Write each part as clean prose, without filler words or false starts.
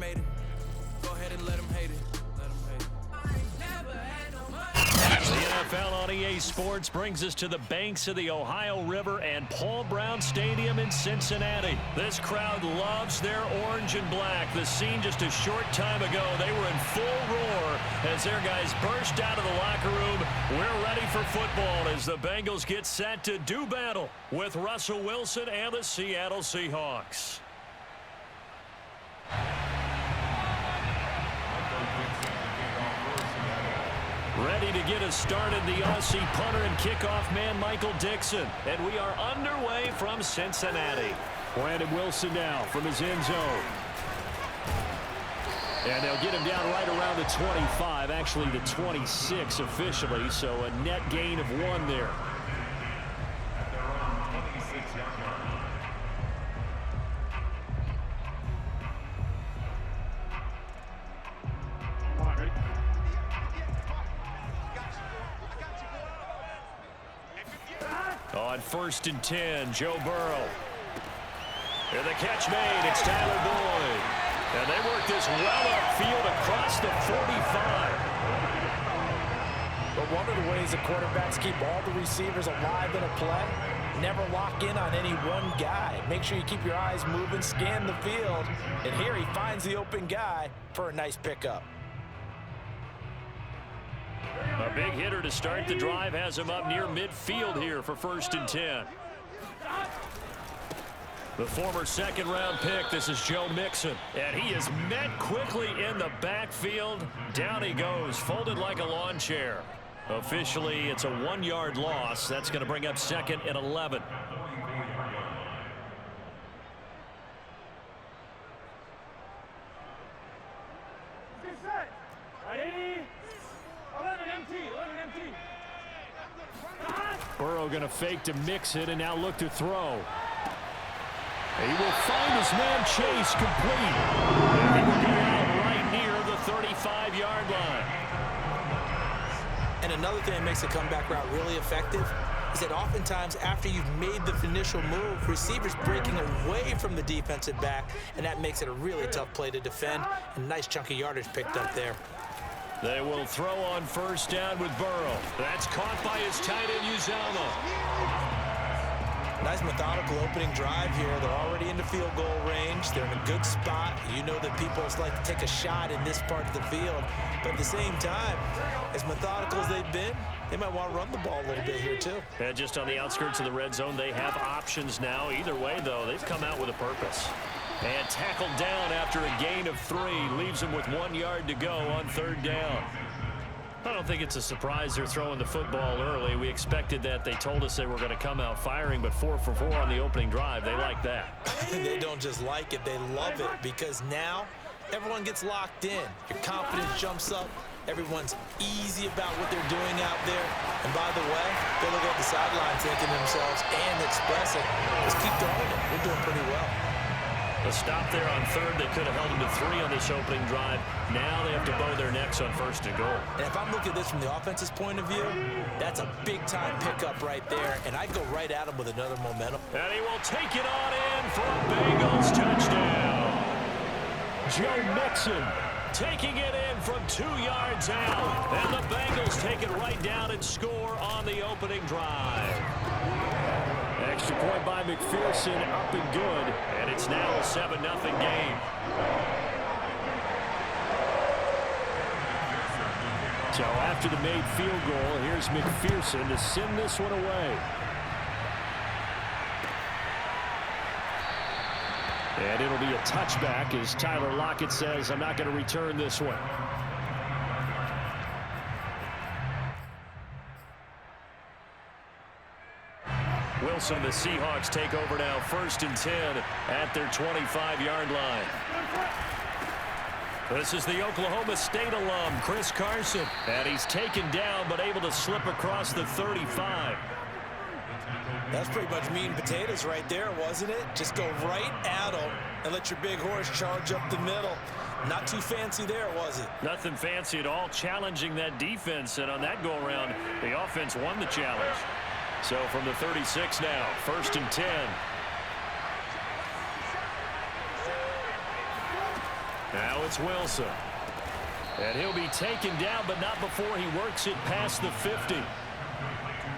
made it. Go ahead and let them hate it. Let them hate it. The NFL on EA Sports brings us to the banks of the Ohio River and Paul Brown Stadium in Cincinnati. This crowd loves their orange and black. The scene just a short time ago, they were in full roar as their guys burst out of the locker room. We're ready for football as the Bengals get set to do battle with Russell Wilson and the Seattle Seahawks. Ready to get us started, the Aussie punter and kickoff man, Michael Dixon. And we are underway from Cincinnati. Brandon Wilson now from his end zone. And they'll get him down right around the 25, actually the 26 officially, so a net gain of 1 there. On 1st and 10, Joe Burrr. And the catch made. It's Tyler Boyd. And they work this well upfield across the 45. But one of the ways the quarterbacks keep all the receivers alive in a play, never lock in on any one guy. Make sure you keep your eyes moving, scan the field. And here he finds the open guy for a nice pickup. A big hitter to start the drive has him up near midfield here for 1st and 10. The former second-round pick, this is Joe Mixon. And he is met quickly in the backfield. Down he goes, folded like a lawn chair. Officially, it's a 1-yard loss. That's going to bring up 2nd and 11. Burrow going to fake to Mixon and now look to throw. He will find his man Chase complete. And he will be out right near the 35-yard line. And another thing that makes the comeback route really effective is that oftentimes after you've made the initial move, receivers breaking away from the defensive back, and that makes it a really tough play to defend. And nice chunky yardage picked up there. They will throw on 1st down with Burrow. That's caught by his tight end, Uzama. Nice methodical opening drive here. They're already into field goal range. They're in a good spot. You know that people like to take a shot in this part of the field. But at the same time, as methodical as they've been, they might want to run the ball a little bit here too. And just on the outskirts of the red zone, they have options now. Either way, though, they've come out with a purpose. And tackled down after a gain of 3. Leaves him with 1 yard to go on 3rd down. I don't think it's a surprise they're throwing the football early. We expected that. They told us they were going to come out firing, but 4 for 4 on the opening drive. They like that. They don't just like it, they love it, because now everyone gets locked in. Your confidence jumps up. Everyone's easy about what they're doing out there. And by the way, they look at the sideline thinking to themselves and expressing, let's keep throwing it. We're doing pretty well. A stop there on 3rd. They could have held them to 3 on this opening drive. Now they have to bow their necks on 1st and goal. And if I'm looking at this from the offense's point of view, that's a big-time pickup right there. And I'd go right at him with another momentum. And he will take it on in for a Bengals touchdown. Joe Mixon taking it in from 2 yards out. And the Bengals take it right down and score on the opening drive. Extra point by McPherson, up and good. And it's now a 7-0 game. So after the made field goal, here's McPherson to send this one away. And it'll be a touchback as Tyler Lockett says, I'm not going to return this one. Wilson, the Seahawks take over now, 1st and 10 at their 25-yard line. This is the Oklahoma State alum, Chris Carson. And he's taken down but able to slip across the 35. That's pretty much meat and potatoes right there, wasn't it? Just go right at them and let your big horse charge up the middle. Not too fancy there, was it? Nothing fancy at all, challenging that defense. And on that go-around, the offense won the challenge. So from the 36 now, 1st and 10. Now it's Wilson. And he'll be taken down, but not before he works it past the 50.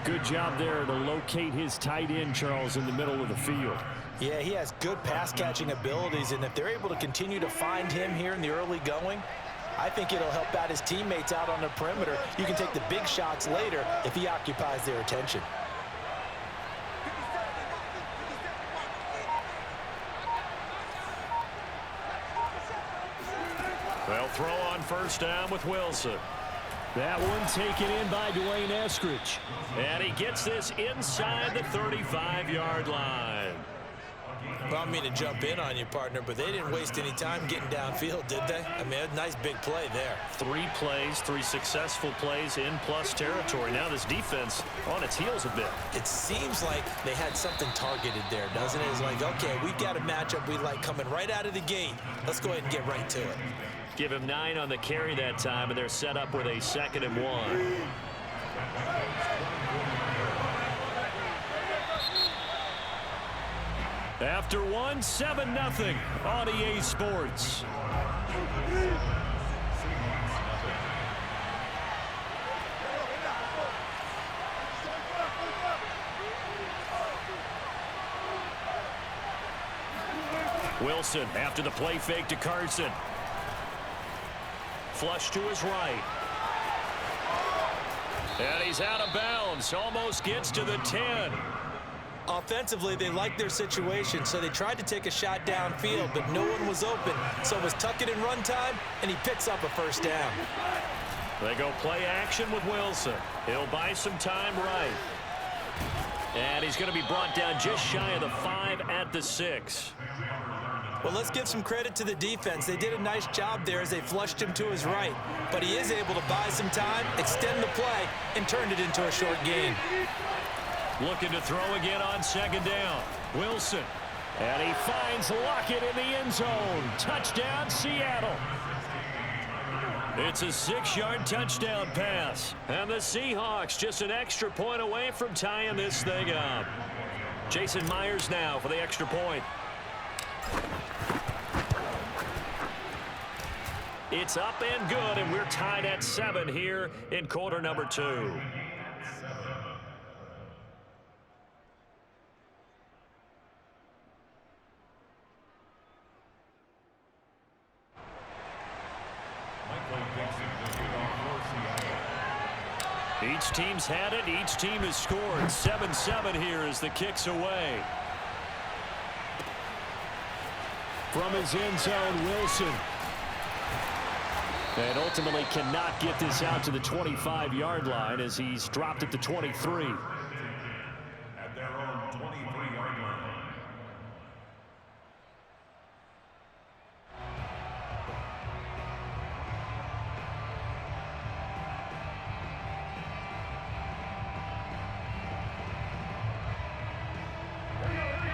Good job there to locate his tight end, Charles, in the middle of the field. Yeah, he has good pass-catching abilities, and if they're able to continue to find him here in the early going, I think it'll help out his teammates out on the perimeter. You can take the big shots later if he occupies their attention. They'll throw on first down with Wilson. That one taken in by Dwayne Eskridge. And he gets this inside the 35-yard line. Well, I don't mean to jump in on you, partner, but they didn't waste any time getting downfield, did they? I mean, a nice big play there. 3 plays, 3 successful plays in plus territory. Now this defense on its heels a bit. It seems like they had something targeted there, doesn't it? It's like, okay, we've got a matchup we like coming right out of the gate. Let's go ahead and get right to it. Give him 9 on the carry that time, and they're set up with a 2nd and 1. After 1, 7-0 on EA Sports. Wilson after the play fake to Carson. Flush to his right. And he's out of bounds. Almost gets to the 10. Offensively, they liked their situation, so they tried to take a shot downfield, but no one was open. So it was tuck it in run time, and he picks up a first down. They go play action with Wilson. He'll buy some time right. And he's going to be brought down just shy of the 5 at the 6. Well, let's give some credit to the defense. They did a nice job there as they flushed him to his right. But he is able to buy some time, extend the play, and turn it into a short gain. Looking to throw again on 2nd down. Wilson. And he finds Lockett in the end zone. Touchdown, Seattle. It's a 6-yard touchdown pass. And the Seahawks just an extra point away from tying this thing up. Jason Myers now for the extra point. It's up and good, and we're tied at 7 here in quarter number 2. Each team's had it. Each team has scored. 7-7 here as the kick's away. From his end zone, Wilson. And ultimately cannot get this out to the 25-yard line as he's dropped at the 23. At their own 23-yard line.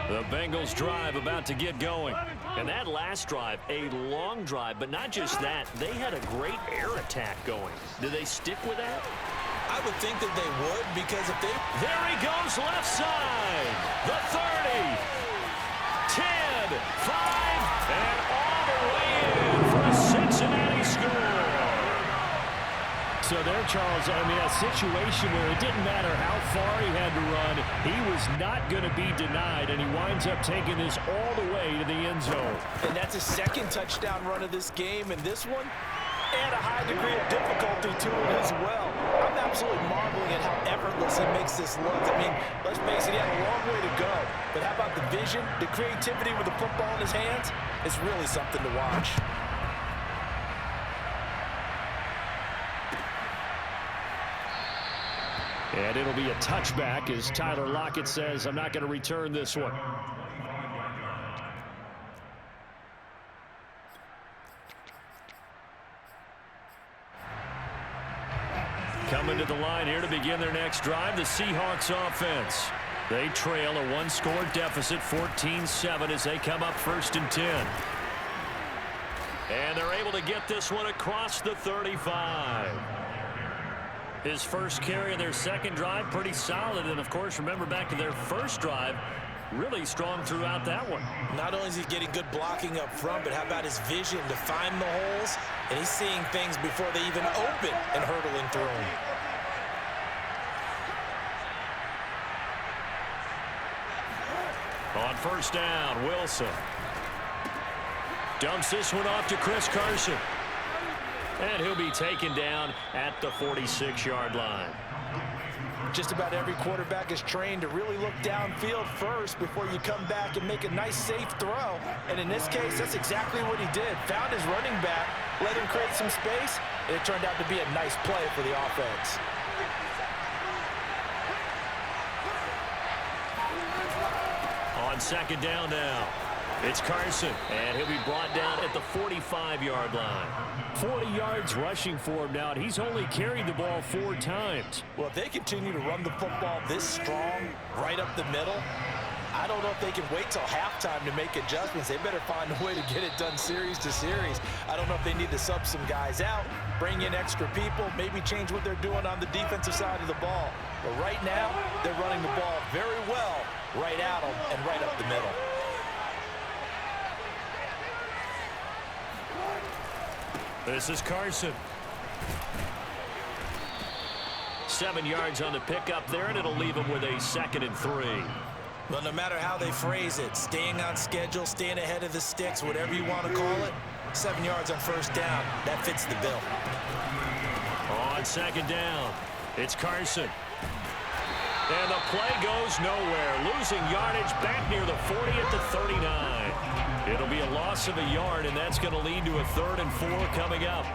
The Bengals drive about to get going. And that last drive, a long drive, but not just that. They had a great air attack going. Do they stick with that? I would think that they would, because if they... There he goes left side. The 30. 10, 5, and all the way in for a Cincinnati score. So there, Charles, I mean, a situation where it didn't matter how far he had to run, he was not going to be denied, and he winds up taking this all the way to the end zone. And that's his 2nd touchdown run of this game, and this one, and a high degree of difficulty to it as well. I'm absolutely marveling at how effortless he makes this look. I mean, let's face it, he had a long way to go. But how about the vision, the creativity with the football in his hands? It's really something to watch. And it'll be a touchback as Tyler Lockett says, I'm not going to return this one. Coming to the line here to begin their next drive, the Seahawks offense. They trail a 1-score deficit, 14-7 as they come up 1st and 10. And they're able to get this one across the 35. His first carry of their 2nd drive, pretty solid. And, of course, remember back to their first drive, really strong throughout that one. Not only is he getting good blocking up front, but how about his vision to find the holes? And he's seeing things before they even open and hurdling through them. On first down, Wilson dumps this one off to Chris Carson. And he'll be taken down at the 46-yard line. Just about every quarterback is trained to really look downfield first before you come back and make a nice, safe throw. And in this case, that's exactly what he did. Found his running back, let him create some space, and it turned out to be a nice play for the offense. On second down now, it's Carson, and he'll be brought down at the 45-yard line. 40 yards rushing for him now, and he's only carried the ball 4 times. Well, if they continue to run the football this strong right up the middle, I don't know if they can wait till halftime to make adjustments. They better find a way to get it done series to series. I don't know if they need to sub some guys out, bring in extra people, maybe change what they're doing on the defensive side of the ball. But right now, they're running the ball very well right at them and right up the middle. This is Carson. 7 yards on the pickup there, and it'll leave him with a 2nd and 3. Well, no matter how they phrase it, staying on schedule, staying ahead of the sticks, whatever you want to call it, 7 yards on first down, that fits the bill. On second down, it's Carson. And the play goes nowhere, losing yardage back near the 40 at the 39. It'll be a loss of a yard, and that's going to lead to a 3rd and 4 coming up.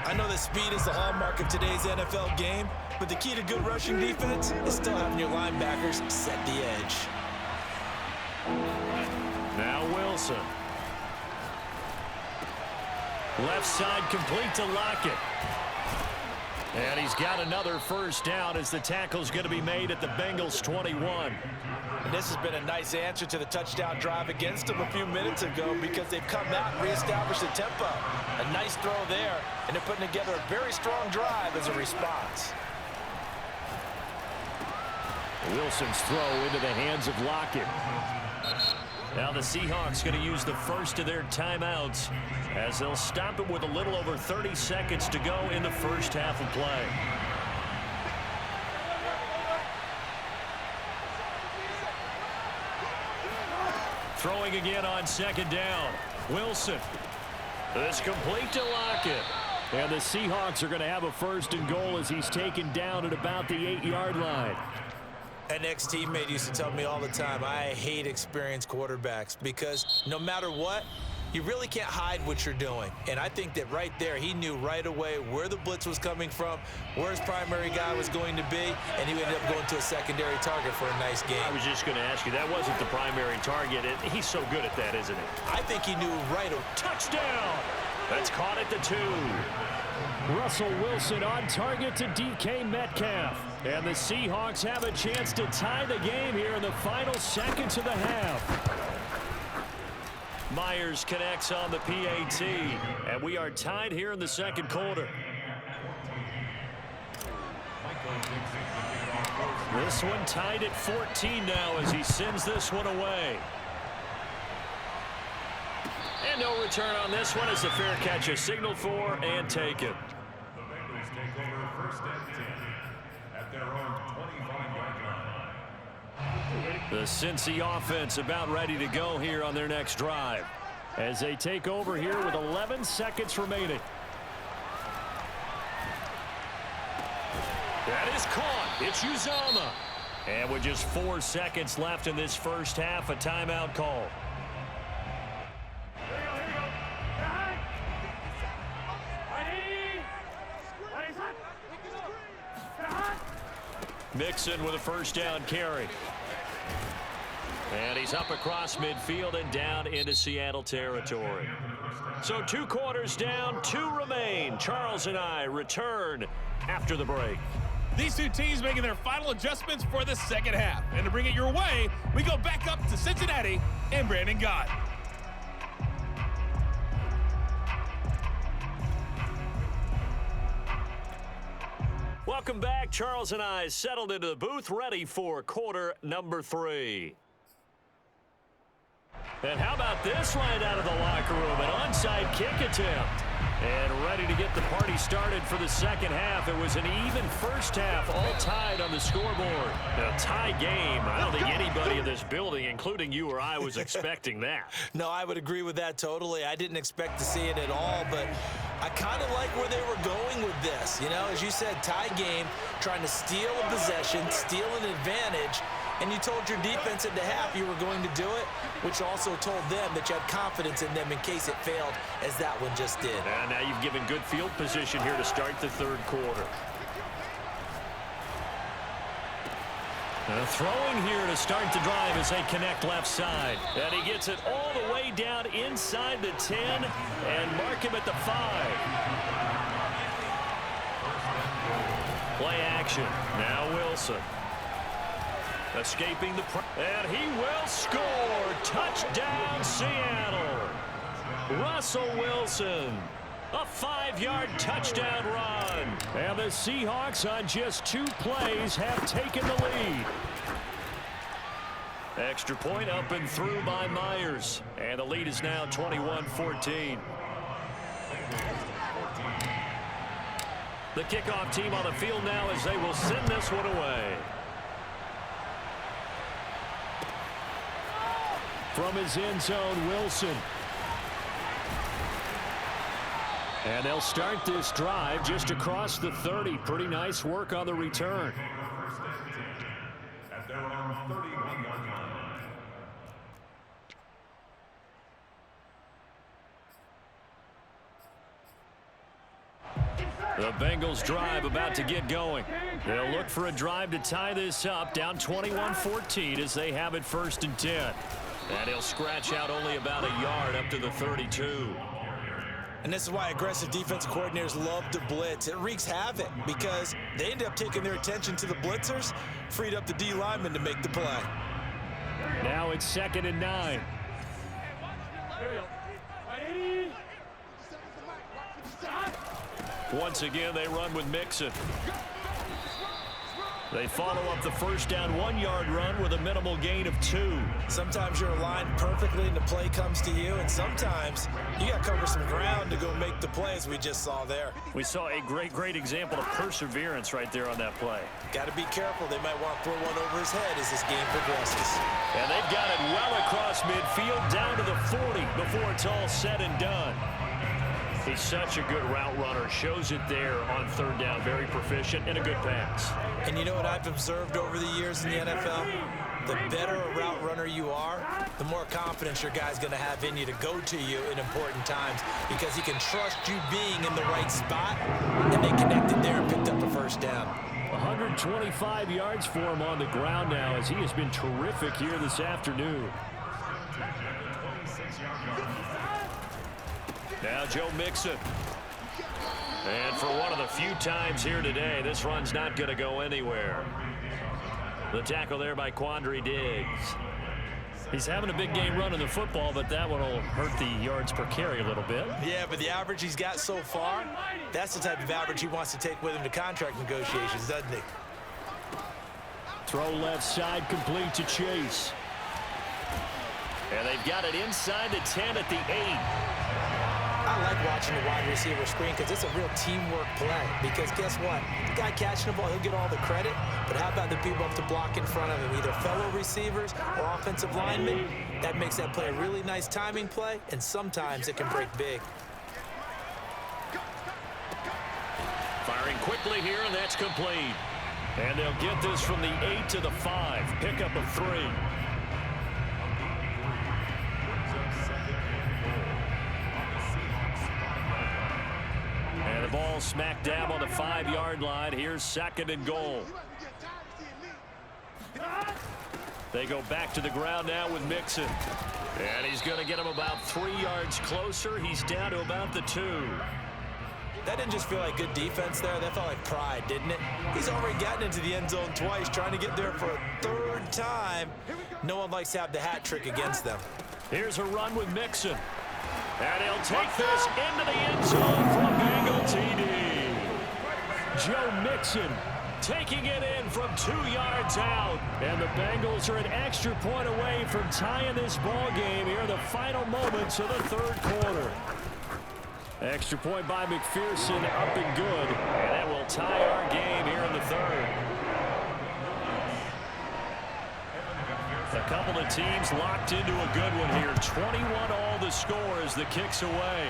I know that speed is the hallmark of today's NFL game, but the key to good rushing defense is still having your linebackers set the edge. Now Wilson. Left side complete to Lockett. And he's got another first down as the tackle's going to be made at the Bengals' 21. And this has been a nice answer to the touchdown drive against them a few minutes ago because they've come out and reestablished the tempo. A nice throw there, and they're putting together a very strong drive as a response. Wilson's throw into the hands of Lockett. Now the Seahawks going to use the first of their timeouts as they'll stop it with a little over 30 seconds to go in the first half of play. Throwing again on second down. Wilson. This complete to Lockett. And the Seahawks are going to have a 1st and goal as he's taken down at about the 8-yard line. An ex-teammate used to tell me all the time, I hate experienced quarterbacks because no matter what, you really can't hide what you're doing. And I think that right there, he knew right away where the blitz was coming from, where his primary guy was going to be, and he ended up going to a secondary target for a nice game. I was just going to ask you, that wasn't the primary target. He's so good at that, isn't he? I think he knew right away. Touchdown! That's caught at the 2. Russell Wilson on target to DK Metcalf. And the Seahawks have a chance to tie the game here in the final seconds of the half. Myers connects on the PAT. And we are tied here in the second quarter. This one tied at 14 now as he sends this one away. And no return on this one as the fair catch is signaled for and taken. The Bengals take over 1st and 10 at their own 25-yard line. The Cincy offense about ready to go here on their next drive as they take over here with 11 seconds remaining. That is caught. It's Uzomah. And with just 4 seconds left in this first half, a timeout call. Mixon with a first down carry. And he's up across midfield and down into Seattle territory. So 2 quarters down, 2 remain. Charles and I return after the break. These 2 teams making their final adjustments for the second half. And to bring it your way, we go back up to Cincinnati and Brandon Gott. Welcome back. Charles and I settled into the booth ready for quarter number 3. And how about this right out of the locker room? An onside kick attempt. And ready to get the party started for the second half. It was an even first half, all tied on the scoreboard. A tie game. I don't think anybody in this building, including you or I, was expecting that. No, I would agree with that totally. I didn't expect to see it at all, but I kind of like where they were going with this. You know, as you said, tie game, trying to steal a possession, steal an advantage, and you told your defense at the half you were going to do it, which also told them that you had confidence in them in case it failed, as that one just did. And now you've given good field position here to start the third quarter. Throwing here to start the drive as they connect left side. And he gets it all the way down inside the 10 and mark him at the 5. Play action. Now Wilson. Escaping the and he will score. Touchdown, Seattle. Russell Wilson. A 5-yard touchdown run. And the Seahawks on just 2 plays have taken the lead. Extra point up and through by Myers. And the lead is now 21-14. The kickoff team on the field now as they will send this one away. From his end zone, Wilson. And they'll start this drive just across the 30. Pretty nice work on the return. At their own 31-yard line. The Bengals drive about to get going. They'll look for a drive to tie this up, down 21-14 as they have it 1st and 10. And he'll scratch out only about a yard up to the 32. And this is why aggressive defensive coordinators love to blitz. It wreaks havoc because they end up taking their attention to the blitzers, freed up the D lineman to make the play. Now it's 2nd and 9. Once again, they run with Mixon. They follow up the first down 1-yard run with a minimal gain of 2. Sometimes you're aligned perfectly and the play comes to you, and sometimes you got to cover some ground to go make the play, as we just saw there. We saw a great example of perseverance right there on that play. Got to be careful. They might want to throw one over his head as this game progresses. And they've got it well across midfield down to the 40 before it's all said and done. He's such a good route runner. Shows it there on 3rd down. Very proficient and a good pass. And you know what I've observed over the years in the NFL? The better a route runner you are, the more confidence your guy's going to have in you to go to you in important times because he can trust you being in the right spot, and they connected there and picked up the 1st down. 125 yards for him on the ground now as he has been terrific here this afternoon. Now Joe Mixon. And for one of the few times here today, this run's not going to go anywhere. The tackle there by Quandre Diggs. He's having a big game running the football, but that one will hurt the yards per carry a little bit. Yeah, but the average he's got so far, that's the type of average he wants to take with him to contract negotiations, doesn't he? Throw left side complete to Chase. And they've got it inside the 10 at the 8. I like watching the wide receiver screen because it's a real teamwork play. Because guess what? The guy catching the ball, he'll get all the credit. But how about the people up to block in front of him, either fellow receivers or offensive linemen? That makes that play a really nice timing play, and sometimes it can break big. Firing quickly here, and that's complete. And they'll get this from the 8 to the 5. Pickup of 3. And the ball smack dab on the 5-yard line. Here's 2nd and goal. They go back to the ground now with Mixon. And he's going to get him about 3 yards closer. He's down to about the 2. That didn't just feel like good defense there. That felt like pride, didn't it? He's already gotten into the end zone twice, trying to get there for a 3rd time. No one likes to have the hat trick against them. Here's a run with Mixon. And he'll take this into the end zone for a Bengal TD. Joe Mixon taking it in from 2 yards out. And the Bengals are an extra point away from tying this ball game here in the final moments of the third quarter. Extra point by McPherson, up and good. And that will tie our game here in the third. A couple of teams locked into a good one here. 21 all the score as the kick's away.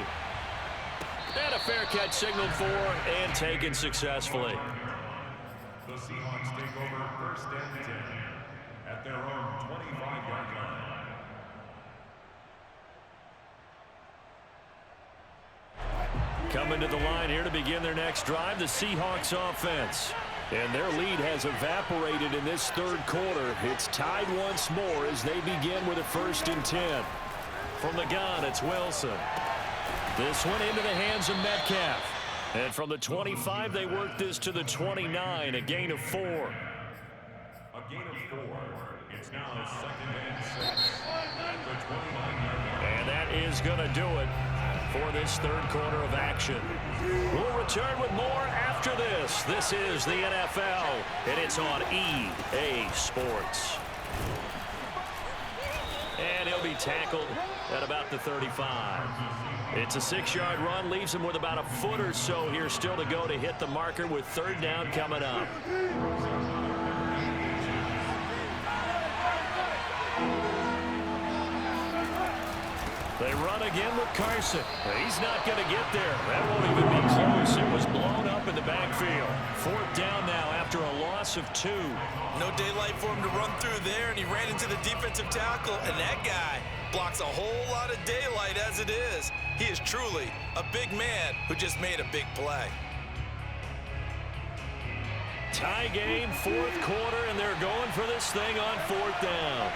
And a fair catch signaled for and taken successfully. The Seahawks take over first and 10 at their own 25-yard line. Coming to the line here to begin their next drive, the Seahawks offense. And their lead has evaporated in this third quarter. It's tied once more as they begin with a 1st and 10. From the gun, it's Wilson. This one into the hands of Metcalf. And from the 25, they work this to the 29, a gain of 4. A gain of 4. It's now a 2nd and 6 at the 29-yard line. And that is going to do it for this third quarter of action. We'll return with more after this. This is the NFL, and it's on EA Sports. And he'll be tackled at about the 35. It's a 6-yard run, leaves him with about a foot or so here still to go to hit the marker with 3rd down coming up. They run again with Carson. He's not going to get there. That won't even be close. It was blown up in the backfield. 4th down now after a loss of 2. No daylight for him to run through there, and he ran into the defensive tackle, and that guy blocks a whole lot of daylight as it is. He is truly a big man who just made a big play. Tie game, 4th quarter, and they're going for this thing on 4th down.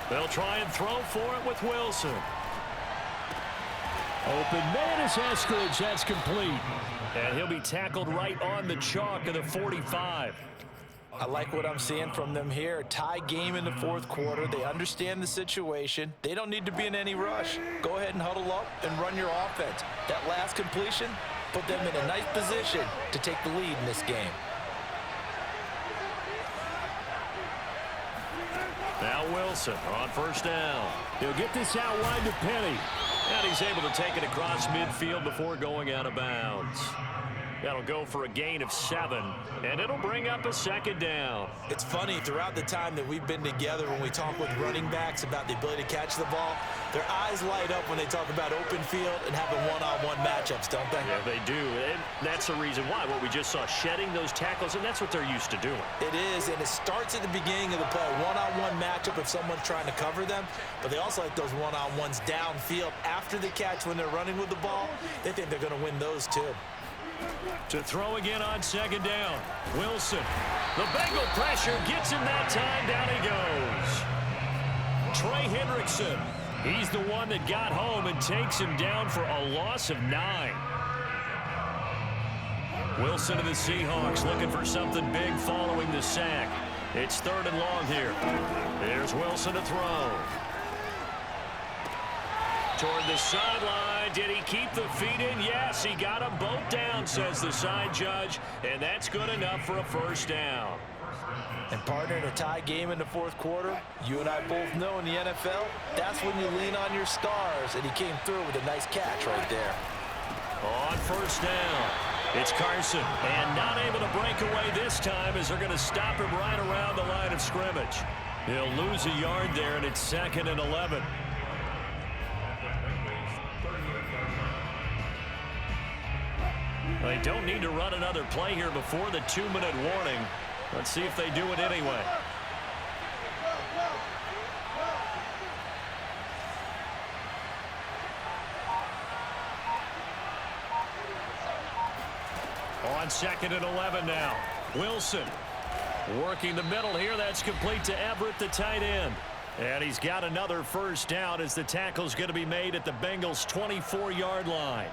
They'll try and throw for it with Wilson. Open man is Eskridge. That's complete. And he'll be tackled right on the chalk of the 45. I like what I'm seeing from them here. Tie game in the 4th quarter. They understand the situation. They don't need to be in any rush. Go ahead and huddle up and run your offense. That last completion put them in a nice position to take the lead in this game. Now Wilson on 1st down. He'll get this out wide to Penny. And he's able to take it across midfield before going out of bounds. That'll go for a gain of 7, and it'll bring up a 2nd down. It's funny, throughout the time that we've been together, when we talk with running backs about the ability to catch the ball, their eyes light up when they talk about open field and having one-on-one matchups, don't they? Yeah, they do, and that's the reason why. What we just saw, shedding those tackles, and that's what they're used to doing. It is, and it starts at the beginning of the play. One-on-one matchup if someone's trying to cover them, but they also like those one-on-ones downfield after the catch when they're running with the ball. They think they're going to win those too. To throw again on 2nd down. Wilson. The Bengal pressure gets him that time. Down he goes. Trey Hendrickson. He's the one that got home and takes him down for a loss of 9. Wilson and the Seahawks looking for something big following the sack. It's 3rd and long here. There's Wilson to throw. Toward the sideline. Did he keep the feet in? Yes, he got them both down, says the side judge, and that's good enough for a 1st down. And partner, in a tie game in the 4th quarter, you and I both know in the NFL, that's when you lean on your stars, and he came through with a nice catch right there. On 1st down, it's Carson, and not able to break away this time as they're going to stop him right around the line of scrimmage. He'll lose a yard there, and it's 2nd and 11. They don't need to run another play here before the 2-minute warning. Let's see if they do it anyway. On 2nd and 11 now. Wilson working the middle here. That's complete to Everett, the tight end. And he's got another 1st down as the tackle's going to be made at the Bengals' 24-yard line.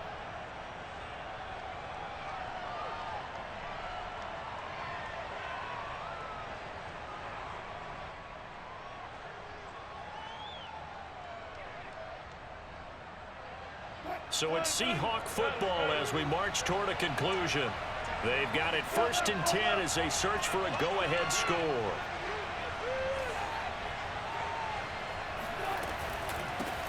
So it's Seahawk football as we march toward a conclusion. They've got it 1st and 10 as they search for a go-ahead score.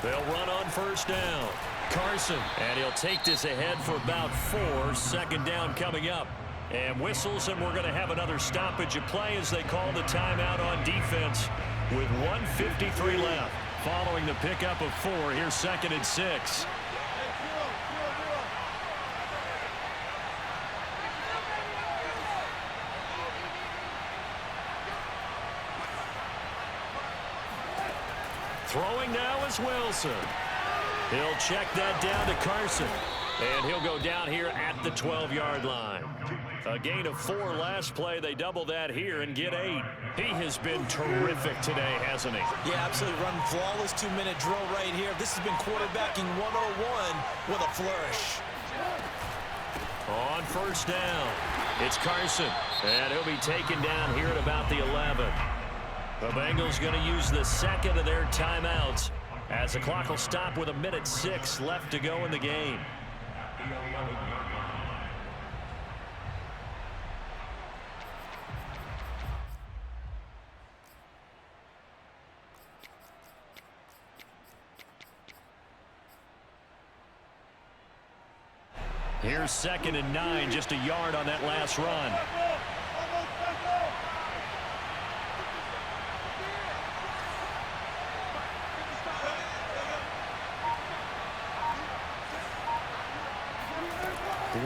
They'll run on 1st down. Carson, and he'll take this ahead for about 4. 2nd down coming up. And whistles, and we're going to have another stoppage of play as they call the timeout on defense with 1:53 left. Following the pickup of 4, here's 2nd and 6. Throwing now is Wilson. He'll check that down to Carson. And he'll go down here at the 12-yard line. A gain of 4 last play. They double that here and get 8. He has been terrific today, hasn't he? Yeah, absolutely. Running flawless 2-minute drill right here. This has been quarterbacking 101 with a flourish. On 1st down, it's Carson. And he'll be taken down here at about the 11. The Bengals going to use the 2nd of their timeouts as the clock will stop with 1:06 left to go in the game. Here's 2nd and 9, just a yard on that last run.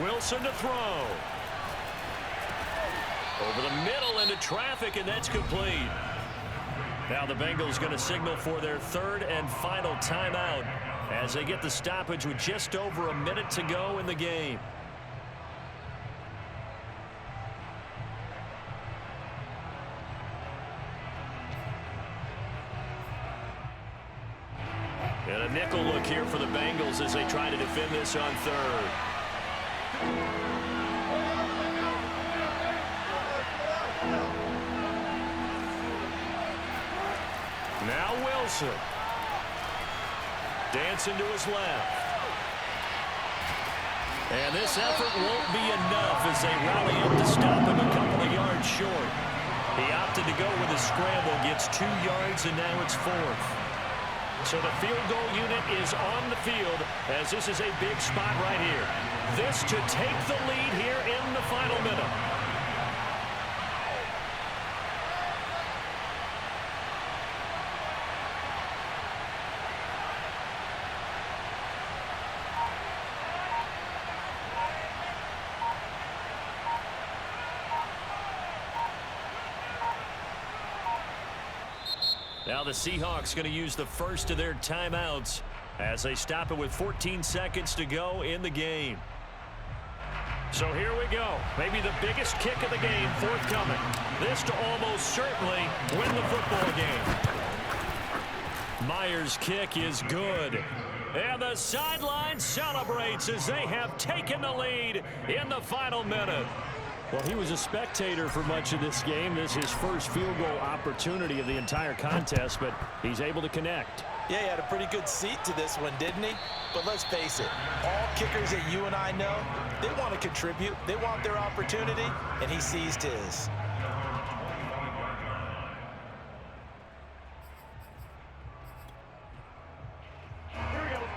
Wilson to throw. Over the middle into traffic, and that's complete. Now the Bengals going to signal for their 3rd and final timeout as they get the stoppage with just over a minute to go in the game. And a nickel look here for the Bengals as they try to defend this on 3rd. Now Wilson. Dancing to his left. And this effort won't be enough as they rally up to stop him a couple of yards short. He opted to go with a scramble, gets 2 yards, and now it's 4th. So the field goal unit is on the field as this is a big spot right here. This to take the lead here in the final minute. Now the Seahawks going to use the 1st of their timeouts as they stop it with 14 seconds to go in the game. So here we go. Maybe the biggest kick of the game forthcoming. This to almost certainly win the football game. Myers' kick is good. And the sideline celebrates as they have taken the lead in the final minute. Well, he was a spectator for much of this game. This is his first field goal opportunity of the entire contest, but he's able to connect. Yeah, he had a pretty good seat to this one, didn't he? But let's face it, all kickers that you and I know, they want to contribute. They want their opportunity, and he seized his.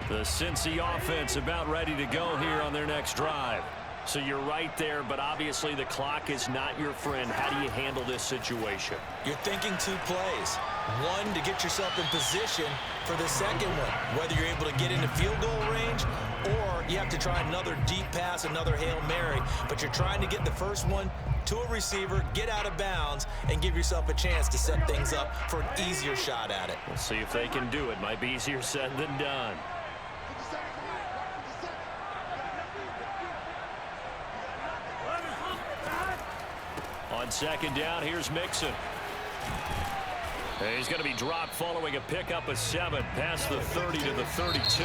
The Cincy offense about ready to go here on their next drive. So you're right there, but obviously the clock is not your friend. How do you handle this situation? You're thinking 2 plays. One, to get yourself in position for the second one, whether you're able to get into field goal range or you have to try another deep pass, another Hail Mary. But you're trying to get the first one to a receiver, get out of bounds, and give yourself a chance to set things up for an easier shot at it. We'll see if they can do it. Might be easier said than done. On 2nd down, here's Mixon. And he's going to be dropped following a pickup of 7 past the 30 to the 32.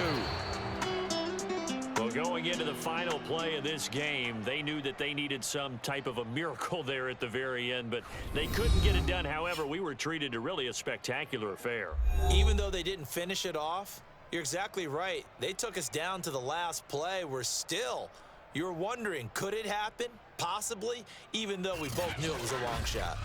Well, going into the final play of this game, they knew that they needed some type of a miracle there at the very end, but they couldn't get it done. However, we were treated to really a spectacular affair. Even though they didn't finish it off, You're exactly right. They took us down to the last play. You were wondering, could it happen? Possibly, even though we both knew it was a long shot.